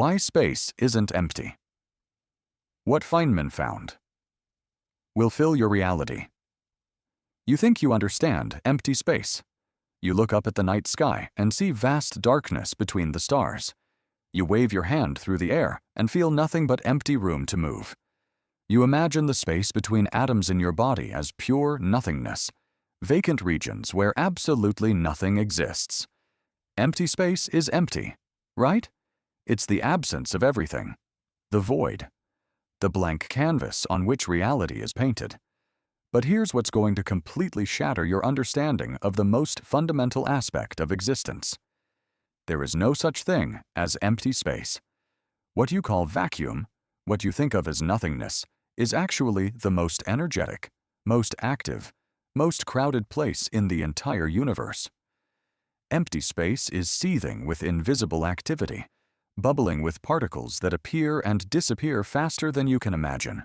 Why space isn't empty. What Feynman found will fill your reality. You think you understand empty space. You look up at the night sky and see vast darkness between the stars. You wave your hand through the air and feel nothing but empty room to move. You imagine the space between atoms in your body as pure nothingness, vacant regions where absolutely nothing exists. Empty space is empty, right? It's the absence of everything, the void, the blank canvas on which reality is painted. But here's what's going to completely shatter your understanding of the most fundamental aspect of existence. There is no such thing as empty space. What you call vacuum, what you think of as nothingness, is actually the most energetic, most active, most crowded place in the entire universe. Empty space is seething with invisible activity, bubbling with particles that appear and disappear faster than you can imagine,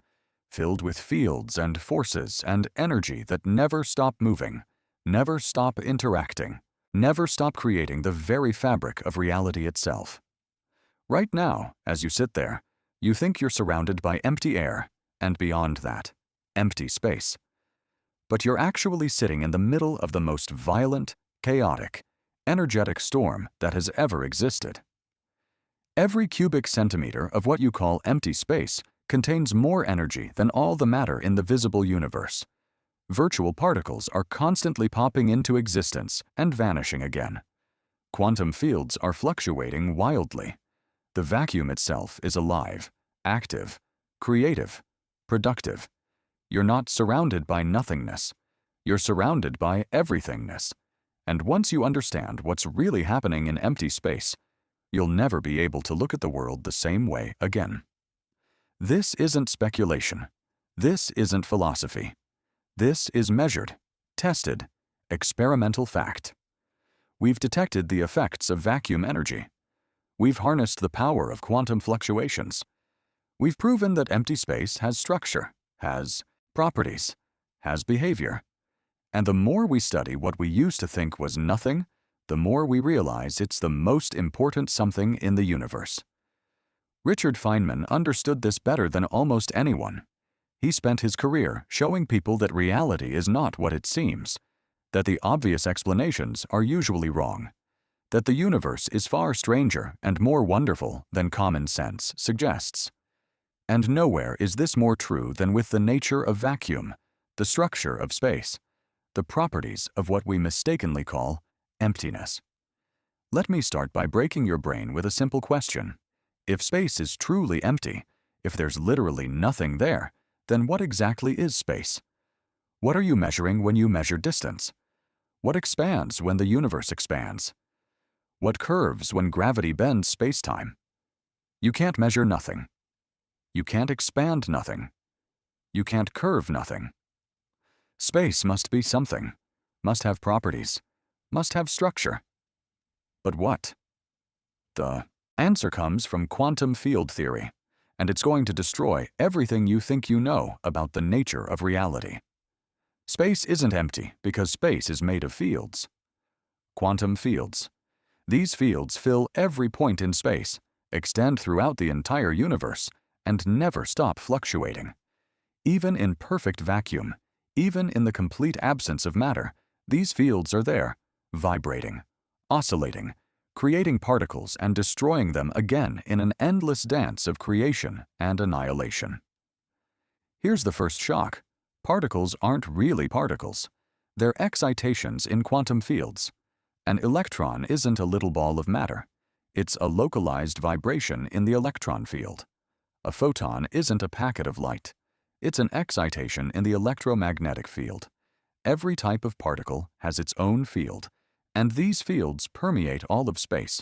filled with fields and forces and energy that never stop moving, never stop interacting, never stop creating the very fabric of reality itself. Right now, as you sit there, you think you're surrounded by empty air, and beyond that, empty space. But you're actually sitting in the middle of the most violent, chaotic, energetic storm that has ever existed. Every cubic centimeter of what you call empty space contains more energy than all the matter in the visible universe. Virtual particles are constantly popping into existence and vanishing again. Quantum fields are fluctuating wildly. The vacuum itself is alive, active, creative, productive. You're not surrounded by nothingness. You're surrounded by everythingness. And once you understand what's really happening in empty space, you'll never be able to look at the world the same way again. This isn't speculation. This isn't philosophy. This is measured, tested, experimental fact. We've detected the effects of vacuum energy. We've harnessed the power of quantum fluctuations. We've proven that empty space has structure, has properties, has behavior. And the more we study what we used to think was nothing, the more we realize it's the most important something in the universe. Richard Feynman understood this better than almost anyone. He spent his career showing people that reality is not what it seems, that the obvious explanations are usually wrong, that the universe is far stranger and more wonderful than common sense suggests. And nowhere is this more true than with the nature of vacuum, the structure of space, the properties of what we mistakenly call emptiness. Let me start by breaking your brain with a simple question. If space is truly empty, if there's literally nothing there, then what exactly is space? What are you measuring when you measure distance? What expands when the universe expands? What curves when gravity bends space-time? You can't measure nothing. You can't expand nothing. You can't curve nothing. Space must be something, must have properties, must have structure. But what? The answer comes from quantum field theory, and it's going to destroy everything you think you know about the nature of reality. Space isn't empty because space is made of fields. Quantum fields. These fields fill every point in space, extend throughout the entire universe, and never stop fluctuating. Even in perfect vacuum, even in the complete absence of matter, these fields are there, vibrating, oscillating, creating particles and destroying them again in an endless dance of creation and annihilation. Here's the first shock. Particles aren't really particles. They're excitations in quantum fields. An electron isn't a little ball of matter. It's a localized vibration in the electron field. A photon isn't a packet of light. It's an excitation in the electromagnetic field. Every type of particle has its own field, and these fields permeate all of space.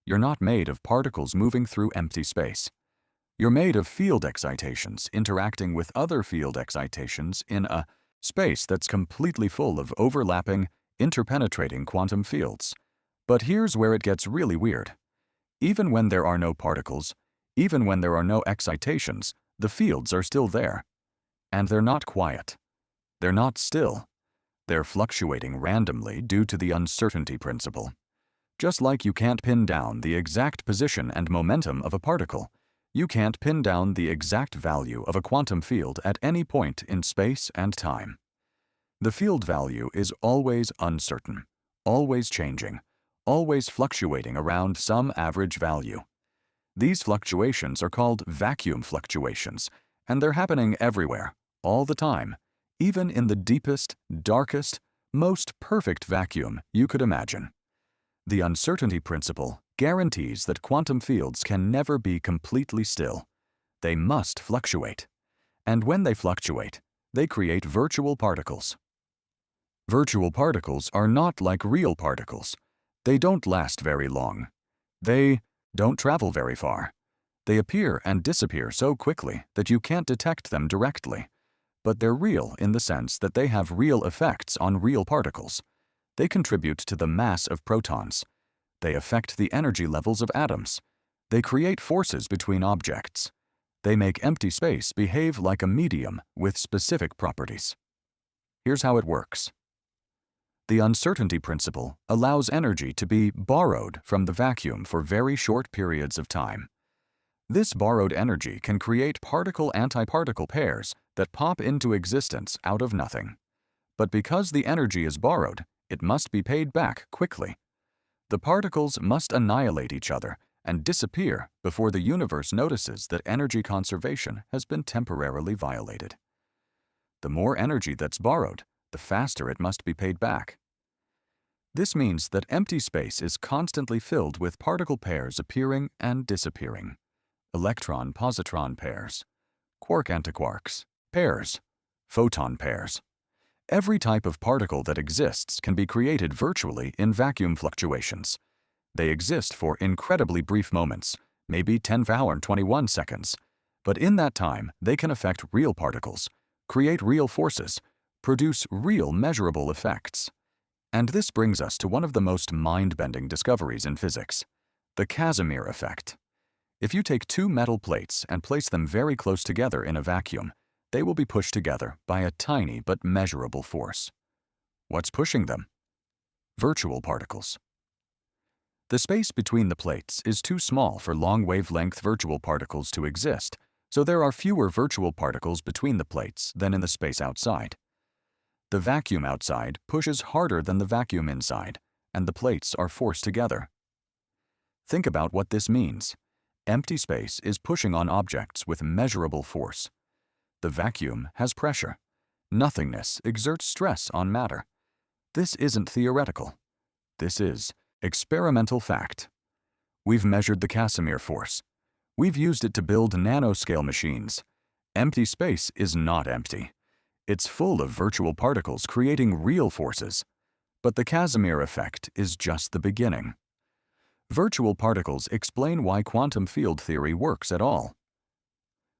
You're not made of particles moving through empty space. You're made of field excitations interacting with other field excitations in a space that's completely full of overlapping, interpenetrating quantum fields. But here's where it gets really weird. Even when there are no particles, even when there are no excitations, the fields are still there. And they're not quiet. They're not still. They're fluctuating randomly due to the uncertainty principle. Just like you can't pin down the exact position and momentum of a particle, you can't pin down the exact value of a quantum field at any point in space and time. The field value is always uncertain, always changing, always fluctuating around some average value. These fluctuations are called vacuum fluctuations, and they're happening everywhere, all the time, even in the deepest, darkest, most perfect vacuum you could imagine. The uncertainty principle guarantees that quantum fields can never be completely still. They must fluctuate. And when they fluctuate, they create virtual particles. Virtual particles are not like real particles. They don't last very long. They don't travel very far. They appear and disappear so quickly that you can't detect them directly. But they're real in the sense that they have real effects on real particles. They contribute to the mass of protons. They affect the energy levels of atoms. They create forces between objects. They make empty space behave like a medium with specific properties. Here's how it works. The uncertainty principle allows energy to be borrowed from the vacuum for very short periods of time. This borrowed energy can create particle-antiparticle pairs that pop into existence out of nothing. But because the energy is borrowed, it must be paid back quickly. The particles must annihilate each other and disappear before the universe notices that energy conservation has been temporarily violated. The more energy that's borrowed, the faster it must be paid back. This means that empty space is constantly filled with particle pairs appearing and disappearing. Electron-positron pairs, quark-antiquarks, pairs, photon pairs. Every type of particle that exists can be created virtually in vacuum fluctuations. They exist for incredibly brief moments, maybe 10 power and 21 seconds. But in that time, they can affect real particles, create real forces, produce real measurable effects. And this brings us to one of the most mind-bending discoveries in physics, the Casimir effect. If you take two metal plates and place them very close together in a vacuum, they will be pushed together by a tiny but measurable force. What's pushing them? Virtual particles. The space between the plates is too small for long-wavelength virtual particles to exist, so there are fewer virtual particles between the plates than in the space outside. The vacuum outside pushes harder than the vacuum inside, and the plates are forced together. Think about what this means. Empty space is pushing on objects with measurable force. The vacuum has pressure. Nothingness exerts stress on matter. This isn't theoretical. This is experimental fact. We've measured the Casimir force. We've used it to build nanoscale machines. Empty space is not empty. It's full of virtual particles creating real forces. But the Casimir effect is just the beginning. Virtual particles explain why quantum field theory works at all.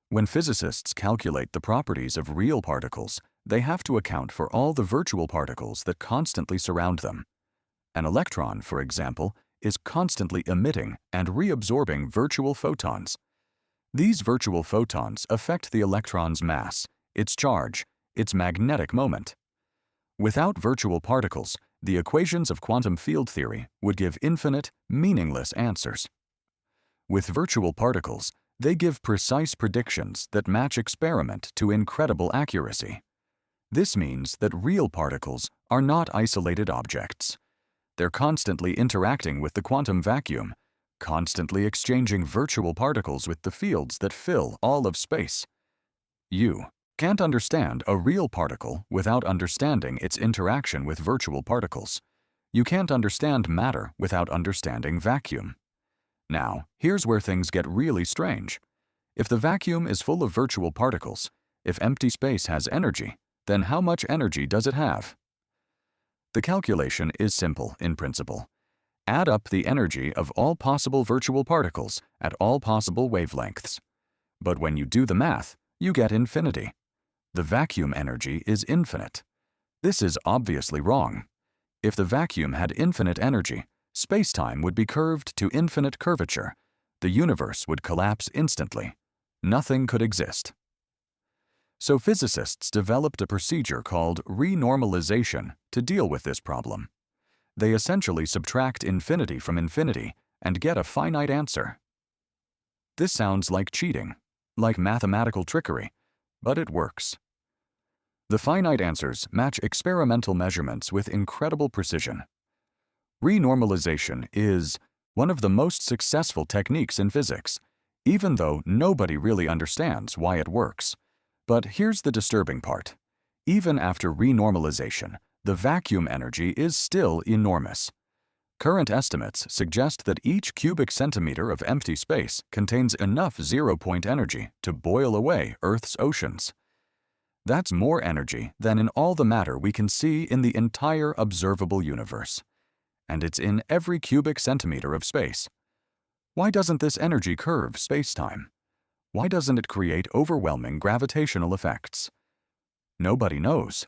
When physicists calculate the properties of real particles, they have to account for all the virtual particles that constantly surround them. An electron, for example, is constantly emitting and reabsorbing virtual photons. These virtual photons affect the electron's mass, its charge, its magnetic moment. Without virtual particles, the equations of quantum field theory would give infinite, meaningless answers. With virtual particles, they give precise predictions that match experiment to incredible accuracy. This means that real particles are not isolated objects. They're constantly interacting with the quantum vacuum, constantly exchanging virtual particles with the fields that fill all of space. You can't understand a real particle without understanding its interaction with virtual particles. You can't understand matter without understanding vacuum. Now, here's where things get really strange. If the vacuum is full of virtual particles, if empty space has energy, then how much energy does it have? The calculation is simple in principle. Add up the energy of all possible virtual particles at all possible wavelengths. But when you do the math, you get infinity. The vacuum energy is infinite. This is obviously wrong. If the vacuum had infinite energy, space-time would be curved to infinite curvature. The universe would collapse instantly. Nothing could exist. So physicists developed a procedure called renormalization to deal with this problem. They essentially subtract infinity from infinity and get a finite answer. This sounds like cheating, like mathematical trickery, but it works. The finite answers match experimental measurements with incredible precision. Renormalization is one of the most successful techniques in physics, even though nobody really understands why it works. But here's the disturbing part. Even after renormalization, the vacuum energy is still enormous. Current estimates suggest that each cubic centimeter of empty space contains enough zero-point energy to boil away Earth's oceans. That's more energy than in all the matter we can see in the entire observable universe. And it's in every cubic centimeter of space. Why doesn't this energy curve space-time? Why doesn't it create overwhelming gravitational effects? Nobody knows.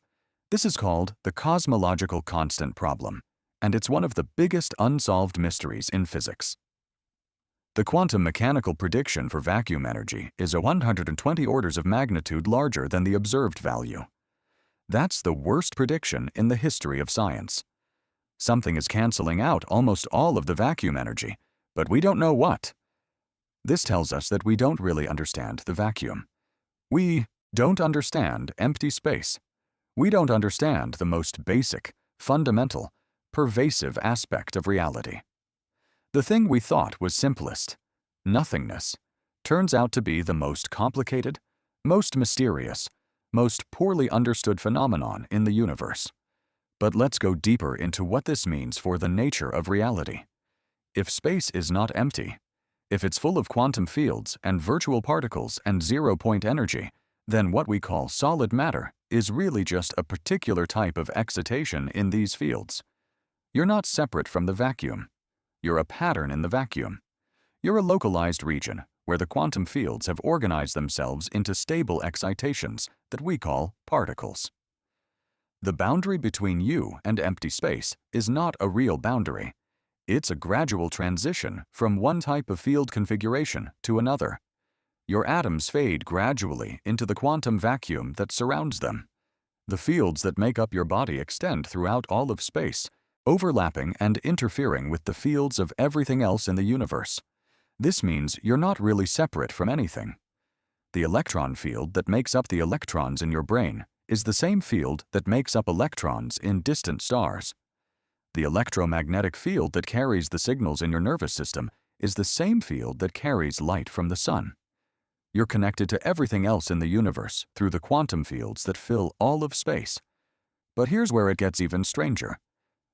This is called the cosmological constant problem, and it's one of the biggest unsolved mysteries in physics. The quantum mechanical prediction for vacuum energy is 120 orders of magnitude larger than the observed value. That's the worst prediction in the history of science. Something is canceling out almost all of the vacuum energy, but we don't know what. This tells us that we don't really understand the vacuum. We don't understand empty space. We don't understand the most basic, fundamental, pervasive aspect of reality. The thing we thought was simplest, nothingness, turns out to be the most complicated, most mysterious, most poorly understood phenomenon in the universe. But let's go deeper into what this means for the nature of reality. If space is not empty, if it's full of quantum fields and virtual particles and zero-point energy, then what we call solid matter is really just a particular type of excitation in these fields. You're not separate from the vacuum. You're a pattern in the vacuum. You're a localized region where the quantum fields have organized themselves into stable excitations that we call particles. The boundary between you and empty space is not a real boundary. It's a gradual transition from one type of field configuration to another. Your atoms fade gradually into the quantum vacuum that surrounds them. The fields that make up your body extend throughout all of space, overlapping and interfering with the fields of everything else in the universe. This means you're not really separate from anything. The electron field that makes up the electrons in your brain is the same field that makes up electrons in distant stars. The electromagnetic field that carries the signals in your nervous system is the same field that carries light from the sun. You're connected to everything else in the universe through the quantum fields that fill all of space. But here's where it gets even stranger.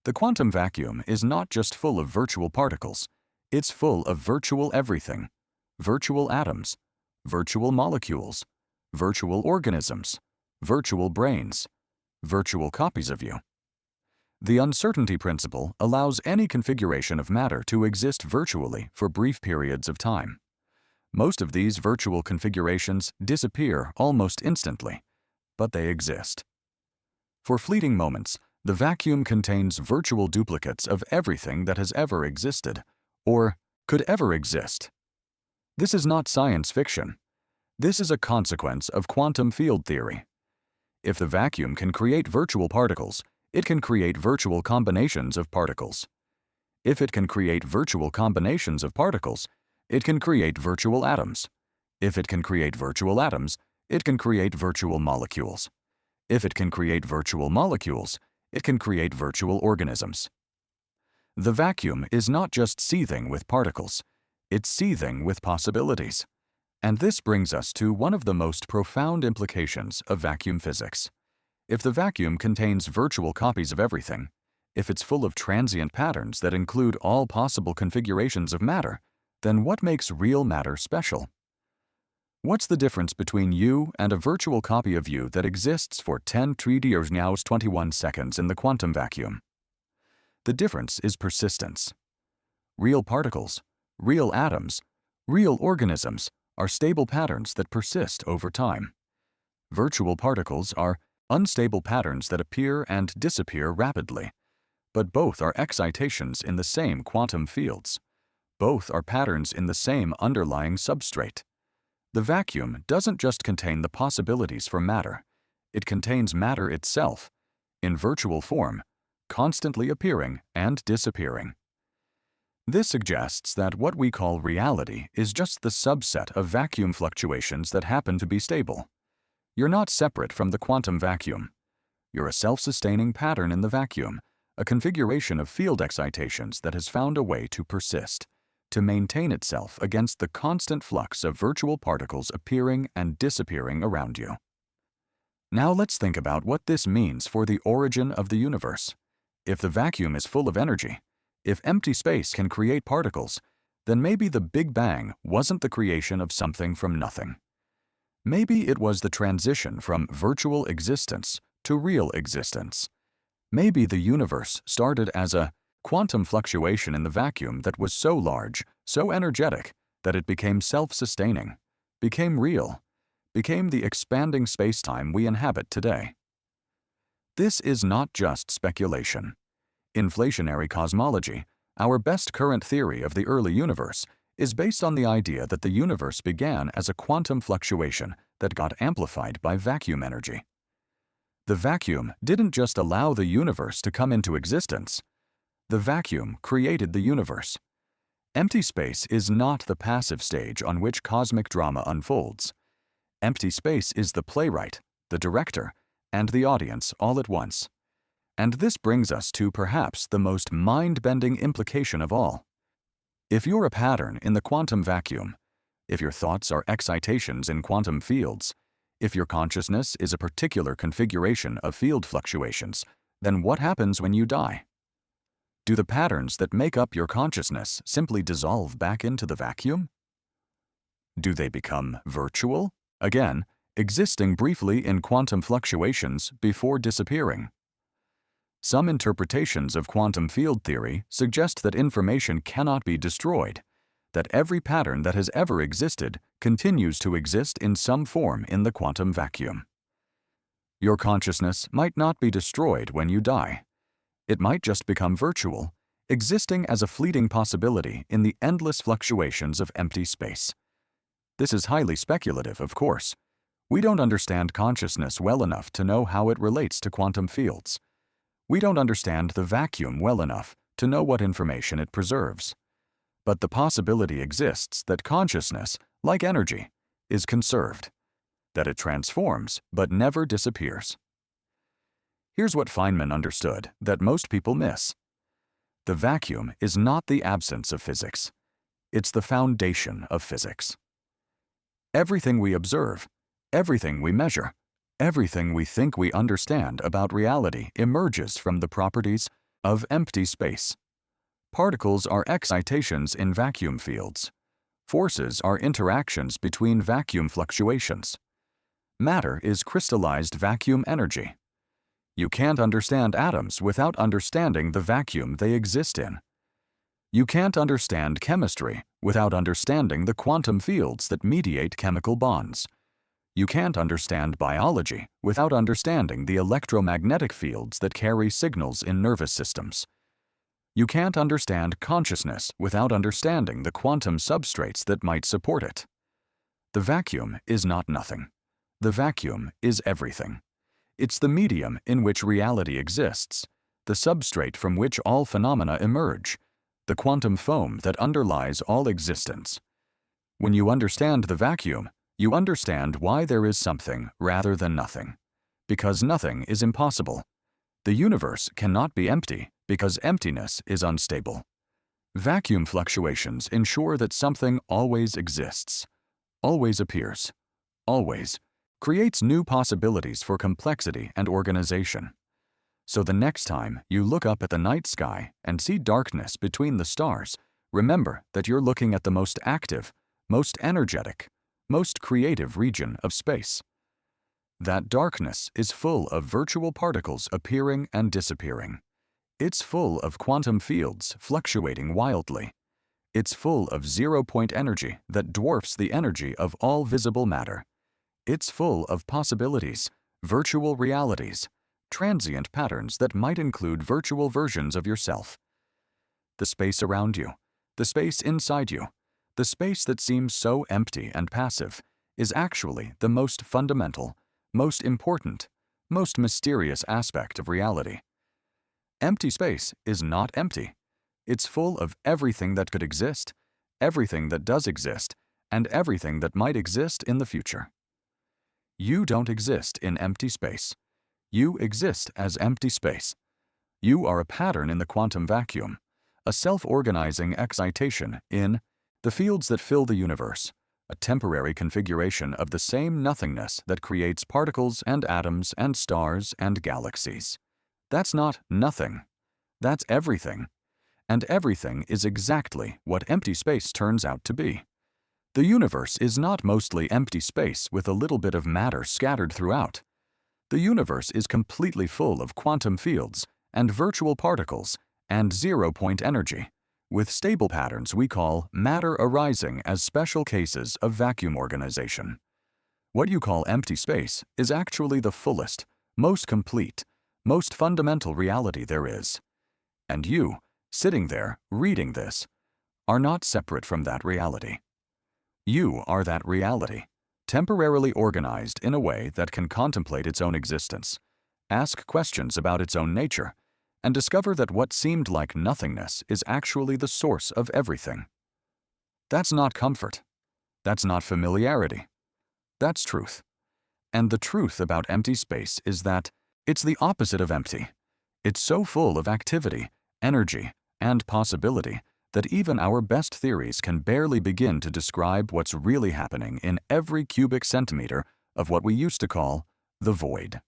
The quantum vacuum is not just full of virtual particles. It's full of virtual everything. Virtual atoms, virtual molecules, virtual organisms, virtual brains, virtual copies of you. The uncertainty principle allows any configuration of matter to exist virtually for brief periods of time. Most of these virtual configurations disappear almost instantly, but they exist. For fleeting moments, the vacuum contains virtual duplicates of everything that has ever existed, or could ever exist. This is not science fiction. This is a consequence of quantum field theory. If the vacuum can create virtual particles, it can create virtual combinations of particles. If it can create virtual combinations of particles, it can create virtual atoms. If it can create virtual atoms, it can create virtual molecules. If it can create virtual molecules, it can create virtual organisms. The vacuum is not just seething with particles, it's seething with possibilities. And this brings us to one of the most profound implications of vacuum physics. If the vacuum contains virtual copies of everything, if it's full of transient patterns that include all possible configurations of matter, then what makes real matter special? What's the difference between you and a virtual copy of you that exists for 10 trillion 21 seconds in the quantum vacuum? The difference is persistence. Real particles, real atoms, real organisms are stable patterns that persist over time. Virtual particles are unstable patterns that appear and disappear rapidly, but both are excitations in the same quantum fields. Both are patterns in the same underlying substrate. The vacuum doesn't just contain the possibilities for matter. It contains matter itself, in virtual form, constantly appearing and disappearing. This suggests that what we call reality is just the subset of vacuum fluctuations that happen to be stable. You're not separate from the quantum vacuum. You're a self-sustaining pattern in the vacuum, a configuration of field excitations that has found a way to persist, to maintain itself against the constant flux of virtual particles appearing and disappearing around you. Now let's think about what this means for the origin of the universe. If the vacuum is full of energy, if empty space can create particles, then maybe the Big Bang wasn't the creation of something from nothing. Maybe it was the transition from virtual existence to real existence. Maybe the universe started as a quantum fluctuation in the vacuum that was so large, so energetic, that it became self-sustaining, became real, became the expanding space-time we inhabit today. This is not just speculation. Inflationary cosmology, our best current theory of the early universe, is based on the idea that the universe began as a quantum fluctuation that got amplified by vacuum energy. The vacuum didn't just allow the universe to come into existence. The vacuum created the universe. Empty space is not the passive stage on which cosmic drama unfolds. Empty space is the playwright, the director, and the audience all at once. And this brings us to perhaps the most mind-bending implication of all. If you're a pattern in the quantum vacuum, if your thoughts are excitations in quantum fields, if your consciousness is a particular configuration of field fluctuations, then what happens when you die? Do the patterns that make up your consciousness simply dissolve back into the vacuum? Do they become virtual, again, existing briefly in quantum fluctuations before disappearing? Some interpretations of quantum field theory suggest that information cannot be destroyed, that every pattern that has ever existed continues to exist in some form in the quantum vacuum. Your consciousness might not be destroyed when you die. It might just become virtual, existing as a fleeting possibility in the endless fluctuations of empty space. This is highly speculative, of course. We don't understand consciousness well enough to know how it relates to quantum fields. We don't understand the vacuum well enough to know what information it preserves. But the possibility exists that consciousness, like energy, is conserved, that it transforms but never disappears. Here's what Feynman understood that most people miss. The vacuum is not the absence of physics. It's the foundation of physics. Everything we observe, everything we measure, everything we think we understand about reality emerges from the properties of empty space. Particles are excitations in vacuum fields. Forces are interactions between vacuum fluctuations. Matter is crystallized vacuum energy. You can't understand atoms without understanding the vacuum they exist in. You can't understand chemistry without understanding the quantum fields that mediate chemical bonds. You can't understand biology without understanding the electromagnetic fields that carry signals in nervous systems. You can't understand consciousness without understanding the quantum substrates that might support it. The vacuum is not nothing. The vacuum is everything. It's the medium in which reality exists, the substrate from which all phenomena emerge, the quantum foam that underlies all existence. When you understand the vacuum, you understand why there is something rather than nothing. Because nothing is impossible. The universe cannot be empty because emptiness is unstable. Vacuum fluctuations ensure that something always exists, always appears, always creates new possibilities for complexity and organization. So the next time you look up at the night sky and see darkness between the stars, remember that you're looking at the most active, most energetic, most creative region of space. That darkness is full of virtual particles appearing and disappearing. It's full of quantum fields fluctuating wildly. It's full of zero-point energy that dwarfs the energy of all visible matter. It's full of possibilities, virtual realities, transient patterns that might include virtual versions of yourself. The space around you, the space inside you, the space that seems so empty and passive, is actually the most fundamental, most important, most mysterious aspect of reality. Empty space is not empty. It's full of everything that could exist, everything that does exist, and everything that might exist in the future. You don't exist in empty space. You exist as empty space. You are a pattern in the quantum vacuum, a self-organizing excitation in the fields that fill the universe, a temporary configuration of the same nothingness that creates particles and atoms and stars and galaxies. That's not nothing. That's everything. And everything is exactly what empty space turns out to be. The universe is not mostly empty space with a little bit of matter scattered throughout. The universe is completely full of quantum fields and virtual particles and zero-point energy, with stable patterns we call matter arising as special cases of vacuum organization. What you call empty space is actually the fullest, most complete, most fundamental reality there is. And you, sitting there reading this, are not separate from that reality. You are that reality, temporarily organized in a way that can contemplate its own existence, ask questions about its own nature, and discover that what seemed like nothingness is actually the source of everything. That's not comfort. That's not familiarity. That's truth. And the truth about empty space is that it's the opposite of empty. It's so full of activity, energy, and possibility that even our best theories can barely begin to describe what's really happening in every cubic centimeter of what we used to call the void.